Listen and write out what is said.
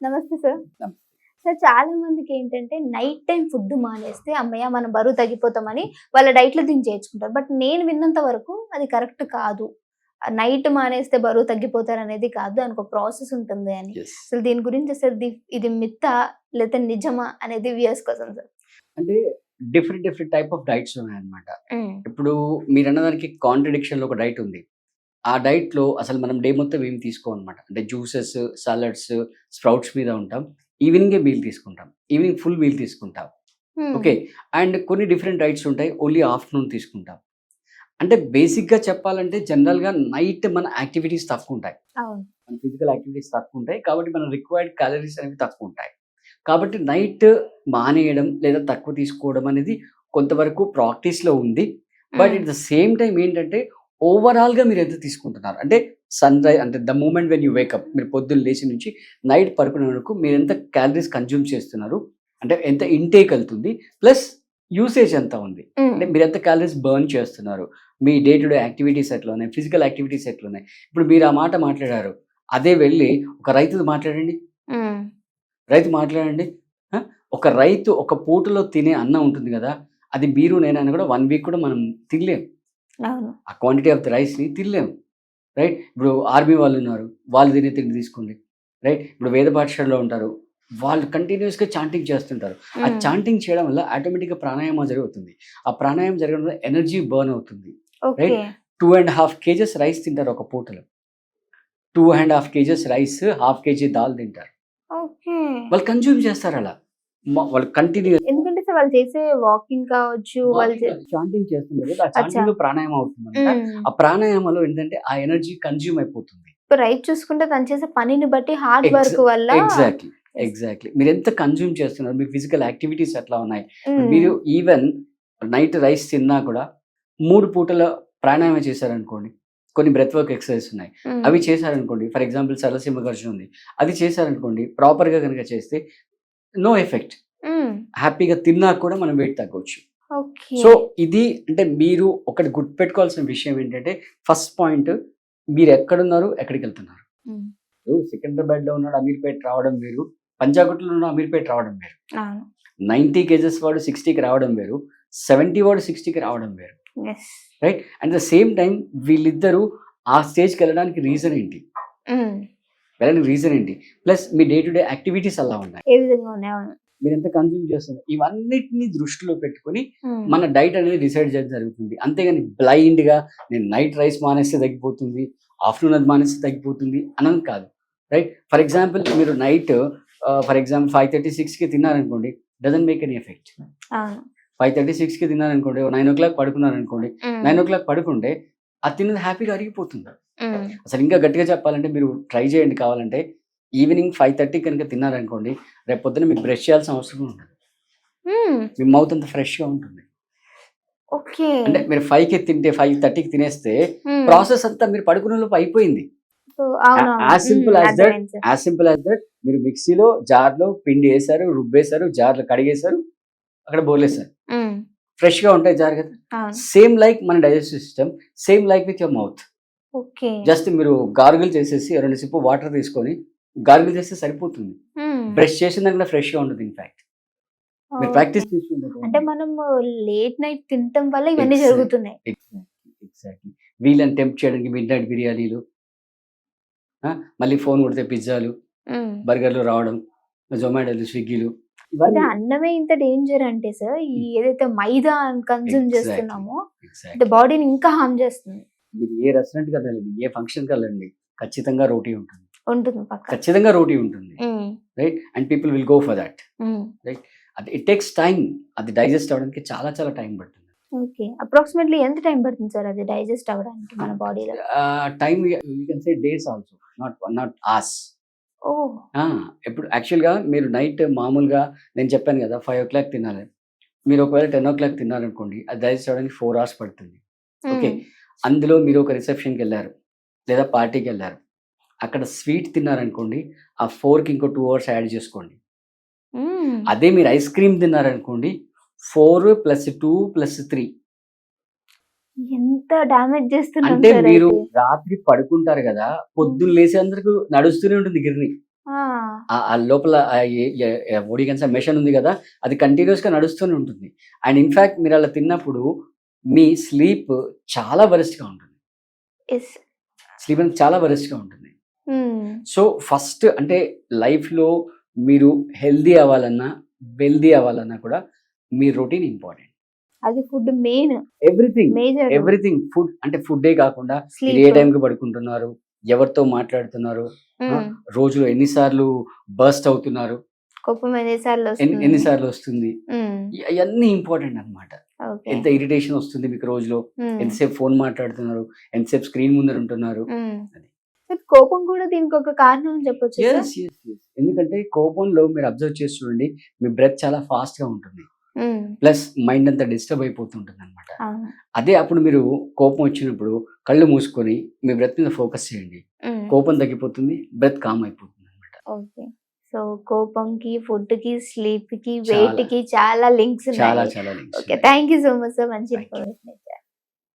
నమస్తే సార్. నమస్తే. సార్ చాలా మందికి ఏంటంటే నైట్ టైమ్ ఫుడ్ మానేస్తే అమ్మయ్య మనం బరువు తగ్గిపోతామని వాళ్ళ డైట్‌లో దీన్ని చేర్చుకుంటారు. బట్ నేను విన్నంత వరకు అది కరెక్ట్ కాదు. నైట్ మానేస్తే బరువు తగ్గిపోతారనేది కాదు. దానికొక ప్రాసెస్ ఉంటుంది అని. యెస్. అసలు దీని గురించి అసలు ఇది మిత్తా లేతే నిజమా అనేది వ్యూయర్స్ కోసం సార్. అంటే డిఫరెంట్ టైప్ ఆఫ్ డైట్స్ ఉన్నాయన్నమాట. హ్మ్. ఇప్పుడు మీరన్న దానికి కాంట్రడిక్షన్‌లో ఒక డైట్ ఉంది. ఆ డైట్‌లో అసలు మనం డే మొత్తం ఏమి తీసుకోమన్నమాట. అంటే జ్యూసెస్, సాలడ్స్, స్ప్రౌట్స్ మీద ఉంటాం. ఈవినింగే మీల్ తీసుకుంటాం. ఈవినింగ్ ఫుల్ మీల్ తీసుకుంటాం. హ్మ్. ఓకే. అండ్ కొన్ని డిఫరెంట్ డైట్స్ ఉంటాయి. ఓన్లీ ఆఫ్టర్‌నూన్ తీసుకుంటాం. అంటే బేసిక్‌గా చెప్పాలంటే జనరల్‌గా నైట్ మన యాక్టివిటీస్ తక్కువుంటాయి. అవును. మన ఫిజికల్ యాక్టివిటీస్ తక్కువుంటాయి. కాబట్టి మన రిక్వైర్డ్ క్యాలరీస్ అనేవి తక్కువుంటాయి. కాబట్టి నైట్ మానేయడం లేదా తక్కువ తీసుకోవడం అనేది కొంతవరకు ప్రాక్టీస్‌లో ఉంది. బట్ హ్మ్. ఎట్ ద సేమ్ టైమ్ ఏంటంటే ఓవరాల్‌గా మీరు ఎంత తీసుకుంటున్నారు? అంటే అంటే the moment when you wake up మీరు పొద్దున్న లేచి నుంచి నైట్ పడుకునే వరకు మీరు ఎంత క్యాలరీస్ కన్జ్యూమ్ చేస్తున్నారు? అంటే ఎంత ఇంటేక్ ఎళ్తుంది? ప్లస్ యూసేజ్ ఎంత ఉంది? హ్మ్. అంటే మీరు ఎంత క్యాలరీస్ బర్న్ చేస్తున్నారు? మీ డే టు డే యాక్టివిటీస్ ఎట్లా ఉన్నాయి? ఫిజికల్ యాక్టివిటీస్ ఎట్లున్నాయి? ఇప్పుడు మీరు ఆ మాట మాట్లాడారు. అదే వెళ్లి ఒక రైతుది మాట్లాడండి. హ్మ్. రైతు మాట్లాడండి. ఆ! ఒక రైతు ఒక పూటలో తినే అన్నం ఉంటుంది గదా! అది మీరు నేనైనా గూడా 1 వీక్ కూడా మనం తినలేం. అవును. ఆ క్వాంటిటీ ఆఫ్ ది రైస్‌ని తినలేము. రైట్? ఇప్పుడు ఆర్మీ వాళ్ళున్నారు. వాళ్ళు తినే తిండి తీసుకోండి. రైట్? ఇప్పుడు వేద పాఠశాలలో ఉంటారు. వాళ్ళు కంటిన్యూయస్‌గా చాంటింగ్ చేస్తుంటారు. ఆ హ్మ్. చాంటింగ్ చేయడం వల్ల ఆటోమేటిక్‌గా ప్రాణాయామం జరుగుతుంది. ఆ ప్రాణాయామం జరగడం వల్ల ఎనర్జీ బర్న్ అవుతుంది. ఓకే. రైట్? 2 ½ కేజెస్ రైస్ తింటారు ఒక పూటలో. 2 ½ కేజెస్ రైస్, ½ కేజీ దాల్ తింటారు. ఓకే. వాళ్ళు కన్జ్యూమ్ చేస్తారలా. వాళ్ళు ఎందుకంటే సార్ వాళ్ళు చేసే వాకింగ్ కావచ్చు, వాళ్ళు చాంటింగ్ చేస్తున్నారు కదా! ఆ అచ్చా! చాంటింగ్‌లో ప్రాణాయామం అవుతుందంట. హ్మ్. ఆ ప్రాణాయామంలో ఏంటంటే ఆ ఎనర్జీ కన్జ్యూమ్ అయిపోతుంది. ఇప్పుడు రైట్ చూసుకుంటే తను చేసే పనిని బట్టి హార్డ్ వర్క్ వల్ల ఎగ్జాక్ట్‌లీ. యెస్. ఎగ్జాక్ట్‌లీ. మీరెంత కన్జ్యూమ్ చేస్తున్నారు? మీ ఫిజికల్ యాక్టివిటీస్ ఎట్లా ఉన్నాయి? ఇప్పుడు హ్మ్. మీరు ఈవెన్ నైట్ రైస్ తిన్నా కూడా 3 పూటల ప్రాణాయామం చేశారనుకోండి. కొన్ని బ్రెత్ వర్క్ ఎక్సర్‌సైజెస్ ఉన్నాయి. హ్మ్. అవి చేశారనుకోండి. ఫర్ ఎగ్జాంపుల్ సరళసింహ గర్జన ఉంది. అది చేశారనుకోండి. ప్రాపర్‌గా గనుక చేస్తే నో ఎఫెక్ట్. హ్మ్. హ్యాపీగా తిన్నా కూడా మనం వెయిట్ తగ్గొచ్చు. ఓకే. సో, ఇది అంటే మీరు ఒకటి గుర్తుపెట్టుకోవాల్సిన విషయం ఏంటంటే ఫస్ట్ పాయింట్ మీరెక్కడున్నారు? ఎక్కడికెళ్తున్నారు? హ్మ్. ఇప్పుడు సికింద్రాబాద్‌లో ఉన్నాడు అమీర్‌పేట్ రావడం వేరు. పంజాగుట్టలో ఉన్న అమీర్‌పేట్ రావడం వేరు. అవును. 90 కేజెస్ వాడు 60కి రావడం వేరు. 70 వాడు 60కి రావడం వేరు. Yes. Right? At the same time వీళ్ళిద్దరూ ఆ స్టేజ్‌కెళ్ళడానికి రీజన్ ఏంటి? హ్మ్. వెళ్ళడానికి రీజన్ ఏంటి? Plus me day to day activities ఎలా ఉన్నాయి? ఏ విధంగా ఉన్నాయి? అవును. మీరెంత కన్జ్యూమ్ చేస్తున్నారు? ఇవన్నిటిని దృష్టిలో పెట్టుకొని హ్మ్. మన డైట్ అనేది డిసైడ్ చేయడం జరుగుతుంది. అంతేగాని బ్లైండ్‌గా నేను నైట్ రైస్ మానేస్తే తగ్గిపోతుంది. ఆఫ్టర్‌నూన్ అది మానేస్తే తగ్గిపోతుంది అనని కాదు. రైట్? ఫర్ ఎగ్జాంపుల్ మీరు నైట్ ఫర్ ఎగ్జాంపుల్ 5:30, 6కి తిన్నారనుకోండి. Doesn't make any effect. అవును. 5:30, 6కి తిన్నారనుకోండి. 9:00 పడుకున్నారనుకోండి. హ్మ్. 9:00 పడుకుంటే అది తిన్నది హ్యాపీగా అరిగిపోతుంది. హ్మ్. అసలు ఇంకా గట్టిగా చెప్పాలంటే మీరు ట్రై చేయండి కావాలంటే. ఈవినింగ్ 5:30 కనుక తిన్నారనుకోండి. రేపు పొద్దున్న మీకు బ్రష్ చేయాల్సిన అవసరం ఉండదు. హ్మ్. మీ మౌత్ అంతా ఫ్రెష్‌గా ఉంటుంది. ఓకే. అంటే మీరు 5కి తింటే 5:30కి తినేస్తే హ్మ్. ప్రాసెస్ అంతా మీరు పడుకునే లోపు అయిపోయింది. సో అవునవును. As simple hmm. As that. అర్థమైంది sir. As simple as that. మీరు మిక్సీలో, జార్‌లో పిండి ఏసారు, రుబ్బేసారు, జార్‌లో కడిగేసారు, అక్కడ బోర్లేసారు. హ్మ్. ఫ్రెష్‌గా ఉంటాయి జార్ కదా! అవును. సేమ్ లైక్ మన digestive system, same like with your mouth. Okay. Just మీరు గార్గిల్ చేసేసి 2 సిప్పు వాటర్ తీసుకొని గార్గిల్ చేస్తే సరిపోతుంది. హ్మ్. బ్రష్ చేసిన దానికన్నా ఫ్రెష్‌గా ఉంటుంది ఇన్‌ఫాక్ట్. మీరు ఓకే. ప్రాక్టీస్ చేసి ఉండకపోతే. అంటే మనము లేట్ నైట్ తినటం వల్ల ఇవన్నీ ఎగ్జాక్ట్‌లీ. జరుగుతున్నాయి. ఎగ్జాక్ట్‌లీ. వీళ్ళని టెంప్ట్ చేయడానికి మిడ్‌నైట్ బిర్యానీలు, ఆ! మళ్ళీ ఫోన్ కొడితే పిజ్జాలు, హ్మ్. బర్గర్‌లు రావడం, జొమాటోలు, స్విగ్గీలు అయితే ఇవన్నీ అన్నమే ఇంత డేంజర్ అంటే సార్, ఈ ఏదైతే మైదా కన్జ్యూమ్ ఎగ్జాక్ట్‌లీ. చేస్తున్నామో, అంటే ఎగ్జాక్ట్‌లీ. బాడీని ఇంకా హార్మ్ చేస్తుంది. మీరు ఏ రెస్టారెంట్‌కెళ్ళండి, ఏ ఫంక్షన్‌కెళ్ళండి ఖచ్చితంగా రోటీ ఉంటుంది. ఉంటుంది పక్కా. ఖచ్చితంగా రోటీ ఉంటుంది. Hmm. Right? And people will go for that. Hmm. Right? అది ఇట్ టేక్స్ టైమ్. అది డైజెస్ట్ అవ్వడానికి చాలా చాలా టైం పడుతుంది. ఓకే. అప్రాక్సిమేట్‌లీ ఎంత టైం పడుతుంది సార్ అది డైజెస్ట్ అవ్వడానికి మన బాడీలో? Time you can say days also. Not hours. Oh! Ah! ఇప్పుడు యాక్చువల్‌గా మీరు నైట్ మామూలుగా నేను చెప్పాను గదా! 5:00 తినాలి. మీరు ఒకవేళ 10:00 తిన్నారనుకోండి. అది డైజెస్ట్ అవ్వడానికి 4 అవర్స్ పడుతుంది. ఓకే. హ్మ్. అందులో మీరు ఒక రిసెప్షన్‌కెళ్లారు. లేదా పార్టీకెళ్లారు. అక్కడ స్వీట్ తిన్నారనుకోండి. ఆ 4కి ఇంకో 2 అవర్స్ యాడ్ చేసుకోండి. హ్మ్. అదే మీరు ఐస్ క్రీమ్ తిన్నారనుకోండి. 4 + 2 + 3 ఎంత డ్యామేజ్ చేస్తున్నాం అంటే సార్ మీరు అయితే. రాత్రి పడుకుంటారు గదా! హ్మ్. పొద్దున్న లేసేందుకు నడుస్తూనే ఉంటుంది గిర్ని. ఆ లోపల బాడీ క్యాన్సర్ మెషిన్ ఉంది కదా, అది కంటిన్యూస్ గా నడుస్తూనే ఉంటుంది. అండ్ ఇన్ఫాక్ట్ మీరు అలా తిన్నప్పుడు మీ స్లీప్ చాలా వరెస్ట్ గా ఉంటుంది. ఎస్. స్లీప్ అనేది చాలా వరెస్ట్ గా ఉంటుంది. సో ఫస్ట్ అంటే లైఫ్ లో మీరు హెల్దీ అవ్వాలన్నా, వెల్దీ అవ్వాలన్నా కూడా మీ రొటీన్ ఇంపార్టెంట్. అది food main, everything major. Everything food అంటే ఫుడ్డే కాకుండా మీరు ఏ స్లీప్. టైంకి పడుకుంటున్నారు, ఎవరితో మాట్లాడుతున్నారు, రోజులో ఎన్నిసార్లు బర్స్ట్ అవుతున్నారు, కోపం ఎన్నిసార్లు వస్తుంది? ఎన్నిసార్లు వస్తుంది, అవన్నీ ఇంపార్టెంట్ అన్నమాట. ఓకే. ఎంత ఇరిటేషన్ వస్తుంది మీకు రోజులో, ఎంతసేపు ఫోన్ మాట్లాడుతున్నారు, ఎంతసేపు స్క్రీన్ ముందర ఉంటున్నారు. కోపం కూడా దీనికి ఒక కారణం అని చెప్పొచ్చు. Yes, yes, yes. ఎందుకంటే కోపంలో మీరు అబ్జర్వ్ చేసి చూడండి, మీ బ్రెత్ చాలా ఫాస్ట్ గా ఉంటుంది, ప్లస్ మైండ్ అంతా డిస్టర్బ్ అయిపోతుంటుంది అనమాట. అదే అప్పుడు మీరు కోపం వచ్చినప్పుడు కళ్ళు మూసుకొని మీ బ్రెత్ మీద ఫోకస్ చేయండి, కోపం తగ్గిపోతుంది, బ్రెత్ కామ్ అయిపోతుంది అనమాట. ఓకే. సో కోపంకి, ఫుడ్ కి, స్లీప్ కి, వెయిట్ కి చాలా లింక్స్ చాలా ఉన్నాయి. చాలా links ఓకే, ఉన్నాయి. Thank you so much sir, మంచి Thank you. ఇన్ఫర్మేషన్.